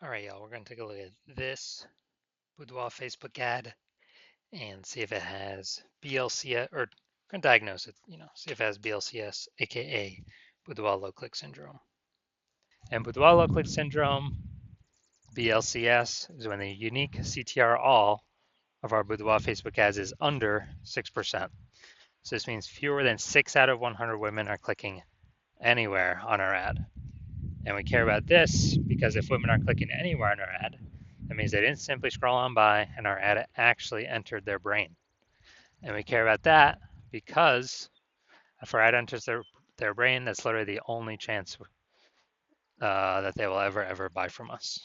All right, y'all, we're going to take a look at this Boudoir Facebook ad and see if it has BLCS, or going to diagnose it, see if it has BLCS, aka Boudoir low click syndrome. And Boudoir low click syndrome, BLCS, is when the unique CTR all of our Boudoir Facebook ads is under 6%. So this means fewer than 6 out of 100 women are clicking anywhere on our ad. And we care about this because if women are clicking anywhere on our ad, that means they didn't simply scroll on by and our ad actually entered their brain. And we care about that because if our ad enters their brain, that's literally the only chance that they will ever buy from us.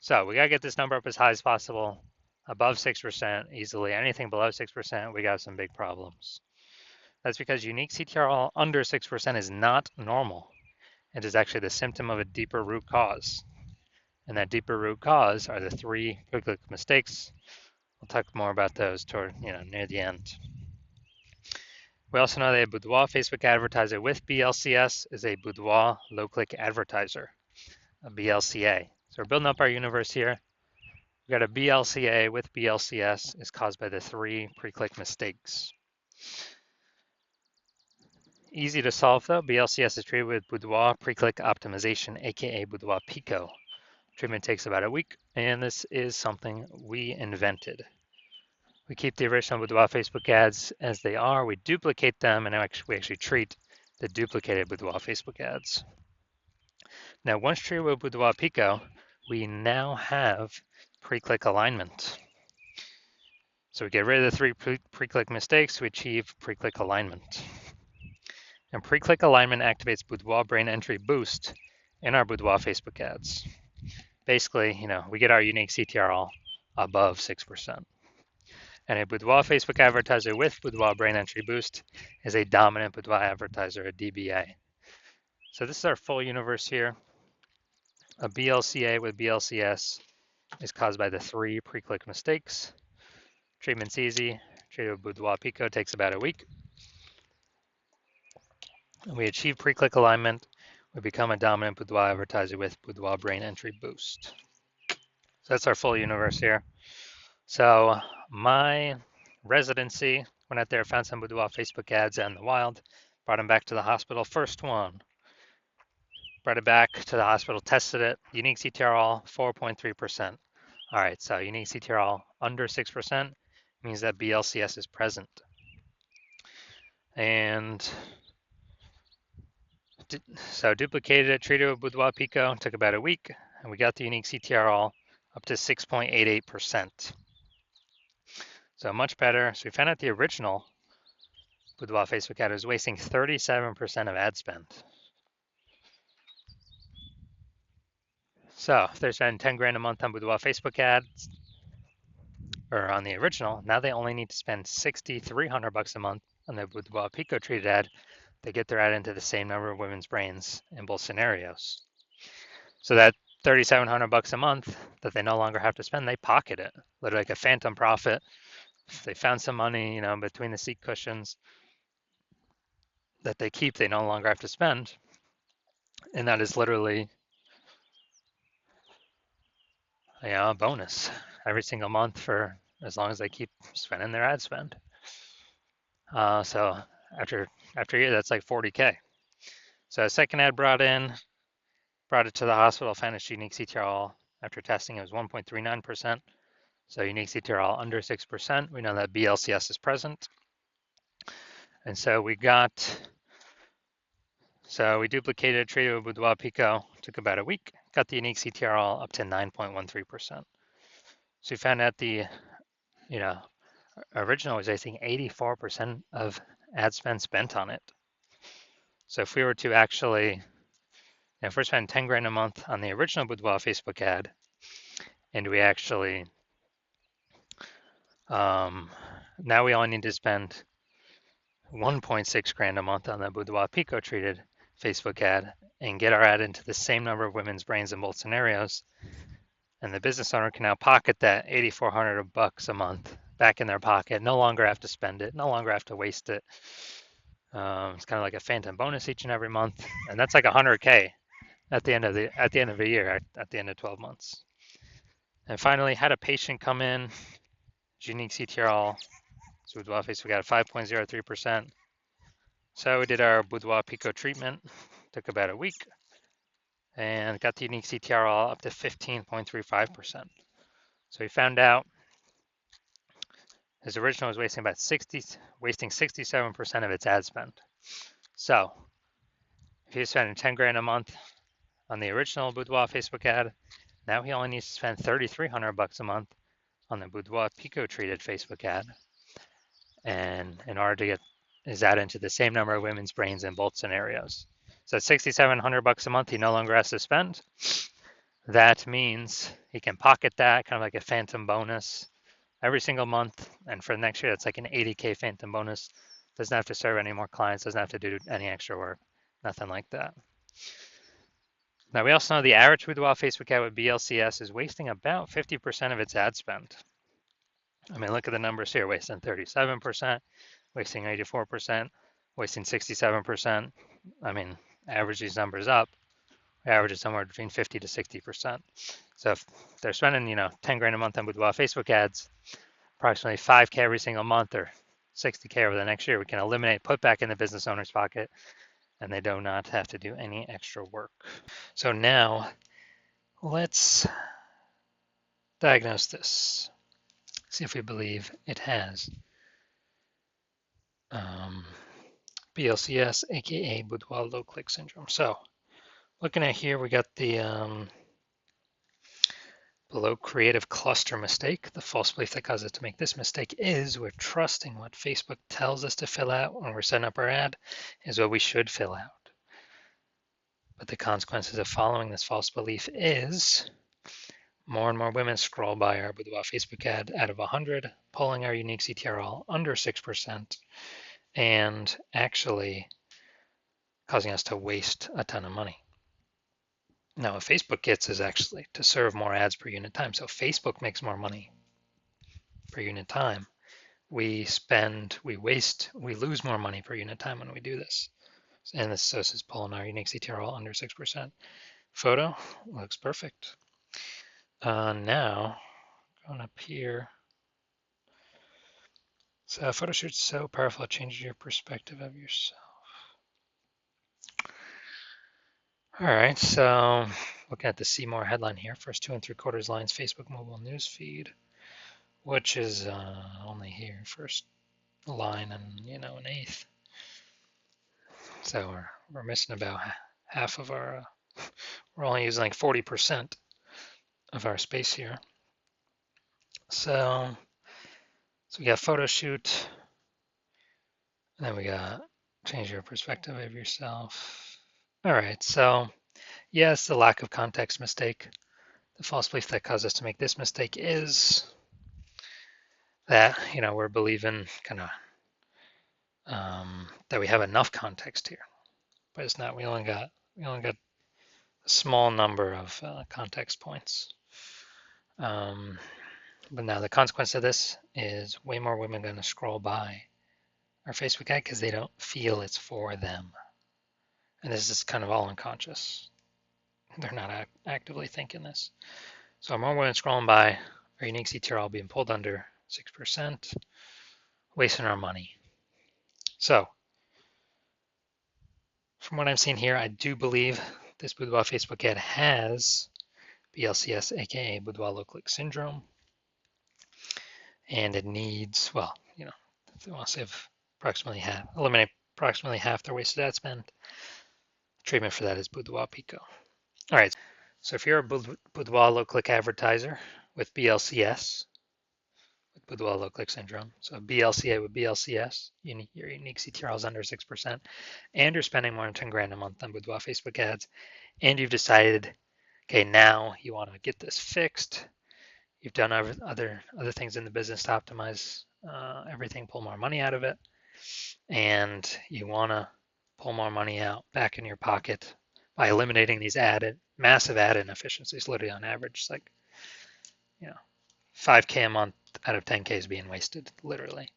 So we got to get this number up as high as possible, above 6% easily. Anything below 6%, we got some big problems. That's because unique CTRL under 6% is not normal. It is actually the symptom of a deeper root cause. And that deeper root cause are the 3 quick mistakes. We'll talk more about those toward, near the end. We also know that a Boudoir Facebook advertiser with BLCS is a Boudoir low-click advertiser, a BLCA. So we're building up our universe here. We got a BLCA with BLCS is caused by the 3 pre-click mistakes. Easy to solve though. BLCS is treated with Boudoir pre-click optimization, aka Boudoir Pico. Treatment takes about a week, and this is something we invented. We keep the original Boudoir Facebook ads as they are. We duplicate them, and we actually treat the duplicated Boudoir Facebook ads. Now, once treated with Boudoir Pico, we now have pre-click alignment. So we get rid of the 3 pre-click mistakes. We achieve pre-click alignment. And pre-click alignment activates Boudoir brain entry boost in our Boudoir Facebook ads. Basically, we get our unique CTRL above 6%. And a Boudoir Facebook advertiser with Boudoir brain entry boost is a dominant Boudoir advertiser, a DBA. So this is our full universe here. A BLCA with BLCS is caused by the 3 pre-click mistakes. Treatment's easy. Treated with Boudoir Pico takes about a week. And we achieve pre-click alignment. We become a dominant Boudoir advertiser with Boudoir brain entry boost. So that's our full universe here. So my residency, went out there, found some Boudoir Facebook ads out in the wild, brought them back to the hospital. First one, brought it back to the hospital, tested it. Unique CTRL, 4.3%. All right, so unique CTRL under 6% means that BLCS is present. And so duplicated it, treated with Boudoir Pico, took about a week, and we got the unique CTRL up to 6.88%. So much better. So we found out the original Boudoir Facebook ad was wasting 37% of ad spend. So if they're spending 10 grand a month on Boudoir Facebook ads, or on the original, now they only need to spend 6,300 bucks a month on the Boudoir Pico treated ad. They get their ad into the same number of women's brains in both scenarios. So that 3,700 bucks a month that they no longer have to spend, they pocket it, literally like a phantom profit. They found some money, between the seat cushions that they keep, they no longer have to spend. And that is literally, a bonus every single month for as long as they keep spending their ad spend. So after a year, that's like 40K. So a second ad brought it to the hospital, found its unique CTRL. After testing, it was 1.39%. So unique CTRL under 6%. We know that BLCS is present. And so we duplicated, treated with Boudoir Pico, took about a week, got the unique CTRL up to 9.13%. So we found out the, original was, I think, 84% of ad spend spent on it. So if we were to actually, if we're spending 10 grand a month on the original Boudoir Facebook ad, and we actually, now we only need to spend 1.6 grand a month on the Boudoir Pico treated Facebook ad and get our ad into the same number of women's brains in both scenarios. And the business owner can now pocket that 8,400 bucks a month back in their pocket, no longer have to spend it, no longer have to waste it. It's kind of like a phantom bonus each and every month. And that's like 100K at the end of a year, at the end of 12 months. And finally, had a patient come in, unique CTRL, so Boudoir Facebook got 5.03%. So we did our Boudoir Pico treatment, took about a week, and got the unique CTRL up to 15.35%. So we found out his original was wasting 67% of its ad spend. So if he was spending 10 grand a month on the original Boudoir Facebook ad, now he only needs to spend 3,300 bucks a month on the Boudoir Pico treated Facebook ad. And in order to get his ad into the same number of women's brains in both scenarios. So at 6,700 bucks a month, he no longer has to spend. That means he can pocket that, kind of like a phantom bonus every single month. And for next year, that's like an 80K phantom bonus. Doesn't have to serve any more clients, doesn't have to do any extra work, nothing like that. Now, we also know the average Boudoir Facebook ad with BLCS is wasting about 50% of its ad spend. I mean, look at the numbers here, wasting 37%, wasting 84%, wasting 67%. I mean, average these numbers up, average is somewhere between 50 to 60%. So if they're spending, 10 grand a month on Boudoir Facebook ads, approximately 5K every single month or 60K over the next year, we can eliminate, put back in the business owner's pocket, and they do not have to do any extra work. So now let's diagnose this. See if we believe it has BLCS, aka Boudoir low click syndrome. So looking at here, we got the below creative cluster mistake. The false belief that causes us to make this mistake is we're trusting what Facebook tells us to fill out when we're setting up our ad is what we should fill out. But the consequences of following this false belief is more and more women scroll by our Boudoir Facebook ad out of 100, pulling our unique CTRL under 6%, and actually causing us to waste a ton of money. Now, what Facebook gets is actually to serve more ads per unit time. So Facebook makes more money per unit time. We waste, we lose more money per unit time when we do this. And this is pulling our unique CTRL under 6%. Photo looks perfect. Now, going up here. So photo shoot's so powerful, it changes your perspective of yourself. All right, so looking at the See More headline here, first 2 3/4 lines, Facebook mobile news feed, which is only here, first line and an eighth. So we're missing about half of our. We're only using like 40% of our space here. So we got photo shoot, and then we got change your perspective of yourself. All right, so yes, the lack of context mistake. The false belief that caused us to make this mistake is that we're believing kind of that we have enough context here, but it's not. We only got a small number of context points. But now the consequence of this is way more women going to scroll by our Facebook ad because they don't feel it's for them, and this is kind of all unconscious. They're not actively thinking this. So more women scrolling by, our unique CTRL being pulled under 6%, wasting our money. So from what I'm seeing here, I do believe this Boudoir Facebook ad has BLCS, aka Boudoir low click syndrome, and it needs, well, if they want to save eliminate approximately half their wasted ad spend, treatment for that is Boudoir Pico. All right, so if you're a Boudoir low click advertiser with BLCS, with Boudoir low click syndrome, so BLCA with BLCS, your unique CTRL is under 6%, and you're spending more than 10 grand a month on Boudoir Facebook ads, and you've decided, okay, now you want to get this fixed. You've done other things in the business to optimize everything, pull more money out of it, and you want to pull more money out back in your pocket by eliminating these massive ad inefficiencies. Literally on average, like 5K a month out of 10K is being wasted. Literally,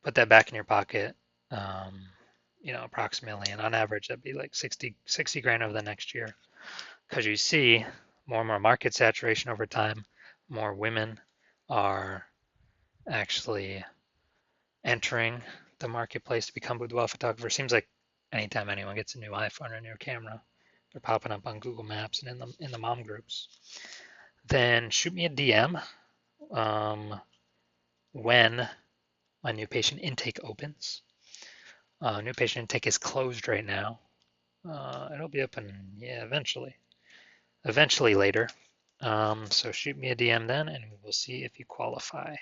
put that back in your pocket. Approximately, and on average, that'd be like 60 grand over the next year. because you see more and more market saturation over time. More women are actually entering the marketplace to become boudoir photographers. Seems like anytime anyone gets a new iPhone or a new camera, they're popping up on Google Maps and in the mom groups. Then shoot me a DM when my new patient intake opens. New patient intake is closed right now. It'll be open, yeah, eventually later. So shoot me a DM then, and we'll see if you qualify.